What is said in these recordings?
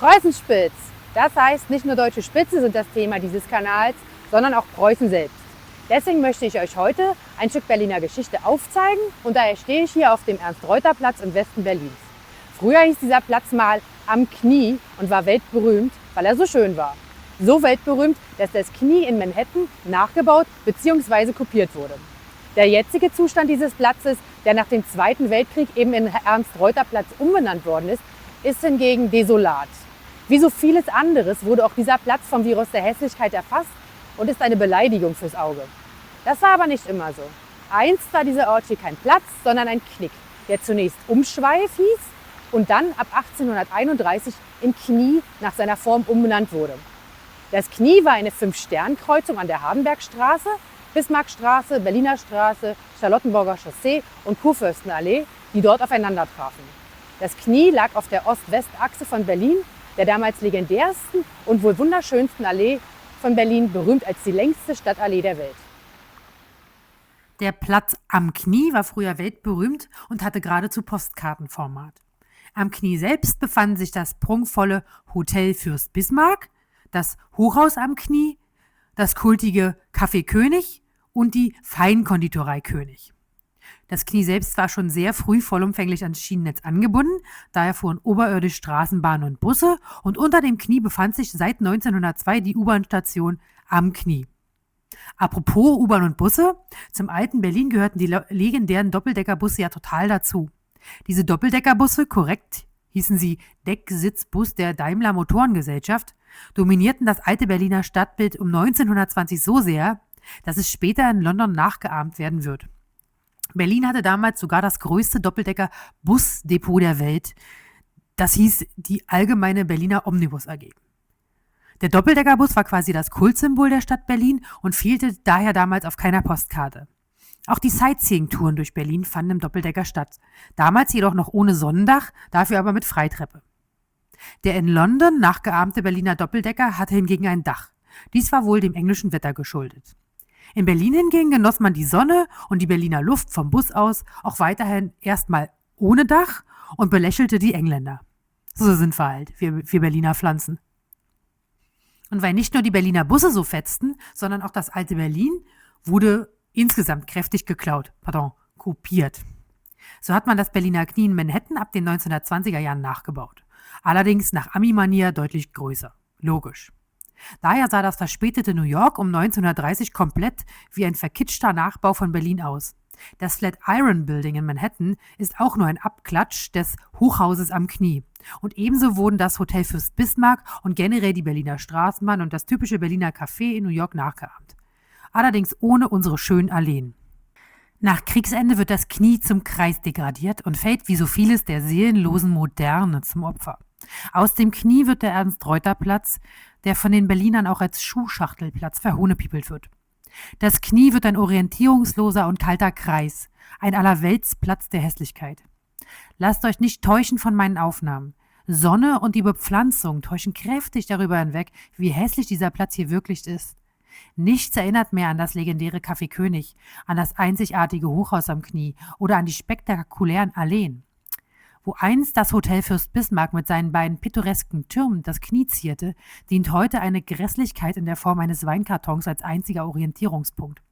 Preußenspitz. Das heißt, nicht nur deutsche Spitze sind das Thema dieses Kanals, sondern auch Preußen selbst. Deswegen möchte ich euch heute ein Stück Berliner Geschichte aufzeigen und daher stehe ich hier auf dem Ernst-Reuter-Platz im Westen Berlins. Früher hieß dieser Platz mal Am Knie und war weltberühmt, weil er so schön war. So weltberühmt, dass das Knie in Manhattan nachgebaut bzw. kopiert wurde. Der jetzige Zustand dieses Platzes, der nach dem Zweiten Weltkrieg eben in Ernst-Reuter-Platz umbenannt worden ist hingegen desolat. Wie so vieles anderes wurde auch dieser Platz vom Virus der Hässlichkeit erfasst und ist eine Beleidigung fürs Auge. Das war aber nicht immer so. Einst war dieser Ort hier kein Platz, sondern ein Knick, der zunächst Umschweif hieß und dann ab 1831 in Knie nach seiner Form umbenannt wurde. Das Knie war eine 5-Stern-Kreuzung an der Hardenbergstraße, Bismarckstraße, Berliner Straße, Charlottenburger Chaussee und Kurfürstenallee, die dort aufeinander trafen. Das Knie lag auf der Ost-West-Achse von Berlin, der damals legendärsten und wohl wunderschönsten Allee von Berlin, berühmt als die längste Stadtallee der Welt. Der Platz Am Knie war früher weltberühmt und hatte geradezu Postkartenformat. Am Knie selbst befanden sich das prunkvolle Hotel Fürst Bismarck, das Hochhaus am Knie, das kultige Café König und die Feinkonditorei König. Das Knie selbst war schon sehr früh vollumfänglich ans Schienennetz angebunden, daher fuhren oberirdisch Straßenbahnen und Busse und unter dem Knie befand sich seit 1902 die U-Bahn-Station Am Knie. Apropos U-Bahn und Busse, zum alten Berlin gehörten die legendären Doppeldeckerbusse ja total dazu. Diese Doppeldeckerbusse, korrekt hießen sie Decksitzbus der Daimler Motorengesellschaft, dominierten das alte Berliner Stadtbild um 1920 so sehr, dass es später in London nachgeahmt werden wird. Berlin hatte damals sogar das größte Doppeldecker-Busdepot der Welt. Das hieß die Allgemeine Berliner Omnibus AG. Der Doppeldeckerbus war quasi das Kultsymbol der Stadt Berlin und fehlte daher damals auf keiner Postkarte. Auch die Sightseeing-Touren durch Berlin fanden im Doppeldecker statt. Damals jedoch noch ohne Sonnendach, dafür aber mit Freitreppe. Der in London nachgeahmte Berliner Doppeldecker hatte hingegen ein Dach. Dies war wohl dem englischen Wetter geschuldet. In Berlin hingegen genoss man die Sonne und die Berliner Luft vom Bus aus auch weiterhin erstmal ohne Dach und belächelte die Engländer. So sind wir halt, wir Berliner Pflanzen. Und weil nicht nur die Berliner Busse so fetzten, sondern auch das alte Berlin wurde insgesamt kräftig kopiert. So hat man das Berliner Knie in Manhattan ab den 1920er Jahren nachgebaut. Allerdings nach Ami-Manier deutlich größer. Logisch. Daher sah das verspätete New York um 1930 komplett wie ein verkitschter Nachbau von Berlin aus. Das Flatiron Building in Manhattan ist auch nur ein Abklatsch des Hochhauses am Knie. Und ebenso wurden das Hotel Fürst Bismarck und generell die Berliner Straßenbahn und das typische Berliner Café in New York nachgeahmt. Allerdings ohne unsere schönen Alleen. Nach Kriegsende wird das Knie zum Kreis degradiert und fällt wie so vieles der seelenlosen Moderne zum Opfer. Aus dem Knie wird der Ernst-Reuter-Platz, der von den Berlinern auch als Schuhschachtelplatz verhohnepiepelt wird. Das Knie wird ein orientierungsloser und kalter Kreis, ein Allerweltsplatz der Hässlichkeit. Lasst euch nicht täuschen von meinen Aufnahmen. Sonne und die Bepflanzung täuschen kräftig darüber hinweg, wie hässlich dieser Platz hier wirklich ist. Nichts erinnert mehr an das legendäre Café König, an das einzigartige Hochhaus am Knie oder an die spektakulären Alleen. Wo einst das Hotel Fürst Bismarck mit seinen beiden pittoresken Türmen das Knie zierte, dient heute eine Grässlichkeit in der Form eines Weinkartons als einziger Orientierungspunkt.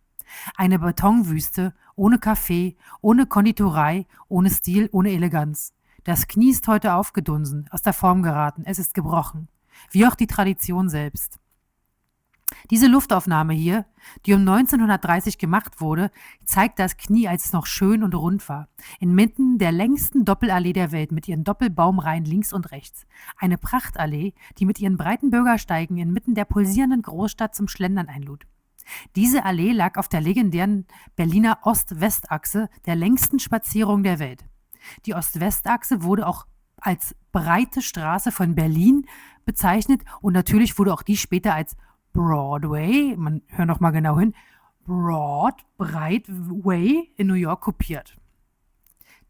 Eine Betonwüste, ohne Café, ohne Konditorei, ohne Stil, ohne Eleganz. Das Knie ist heute aufgedunsen, aus der Form geraten, es ist gebrochen. Wie auch die Tradition selbst. Diese Luftaufnahme hier, die um 1930 gemacht wurde, zeigt das Knie, als es noch schön und rund war. Inmitten der längsten Doppelallee der Welt mit ihren Doppelbaumreihen links und rechts. Eine Prachtallee, die mit ihren breiten Bürgersteigen inmitten der pulsierenden Großstadt zum Schlendern einlud. Diese Allee lag auf der legendären Berliner Ost-West-Achse, der längsten Spazierung der Welt. Die Ost-West-Achse wurde auch als breite Straße von Berlin bezeichnet und natürlich wurde auch die später als Broadway, man hört noch mal genau hin, Breitway in New York kopiert.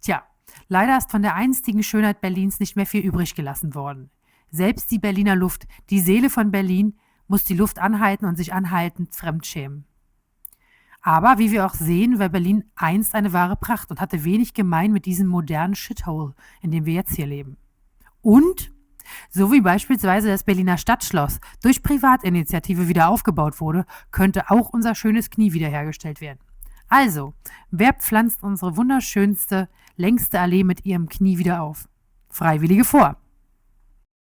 Tja, leider ist von der einstigen Schönheit Berlins nicht mehr viel übrig gelassen worden. Selbst die Berliner Luft, die Seele von Berlin, muss die Luft anhalten und sich anhaltend fremdschämen. Aber wie wir auch sehen, war Berlin einst eine wahre Pracht und hatte wenig gemein mit diesem modernen Shithole, in dem wir jetzt hier leben. Und So wie beispielsweise das Berliner Stadtschloss durch Privatinitiative wieder aufgebaut wurde, könnte auch unser schönes Knie wiederhergestellt werden. Also, wer pflanzt unsere wunderschönste, längste Allee mit ihrem Knie wieder auf? Freiwillige vor!